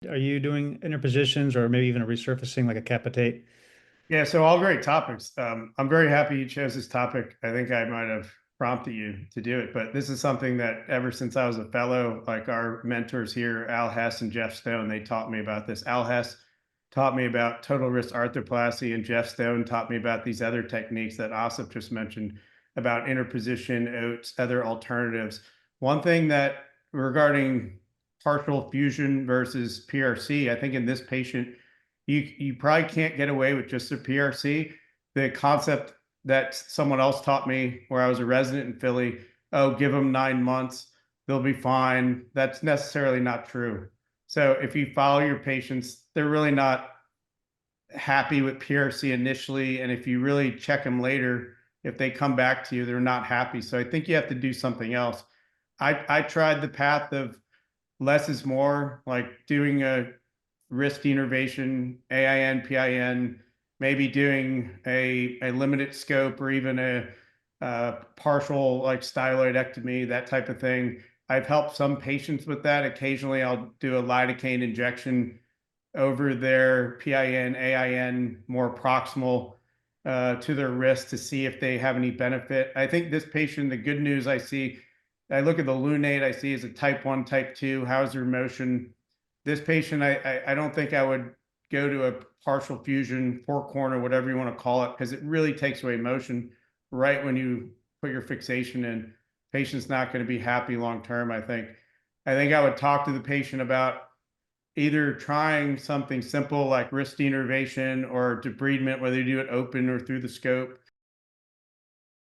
Are you doing interpositions or maybe even a resurfacing like a capitate? Yeah, so all great topics. I'm very happy you chose this topic. I think I might have prompted you to do it, but this is something that ever since I was a fellow, like our mentors here, Al Hess and Jeff Stone, they taught me about this. Al Hess taught me about total wrist arthroplasty, and Jeff Stone taught me about these other techniques that Asif just mentioned about interposition, oats, other alternatives. One thing that regarding partial fusion versus PRC, I think in this patient, you probably can't get away with just a PRC. The concept that someone else taught me where I was a resident in Philly, oh, give them 9 months, they'll be fine. That's necessarily not true. So if you follow your patients, they're really not happy with PRC initially. And if you really check them later, if they come back to you, they're not happy. So I think you have to do something else. I tried the path of less is more, like doing a wrist denervation, AIN, PIN, maybe doing a limited scope or even a partial like styloidectomy, that type of thing. I've helped some patients with that. Occasionally, I'll do a lidocaine injection over their PIN, AIN, more proximal to their wrist to see if they have any benefit. I think this patient, the good news I see, I look at the lunate, I see is a type 1, type 2, how's their motion? This patient, I don't think I would go to a partial fusion, four corner, whatever you want to call it, because it really takes away motion right when you put your fixation in. Patient's not going to be happy long term, I think. I think I would talk to the patient about either trying something simple like wrist denervation or debridement, whether you do it open or through the scope,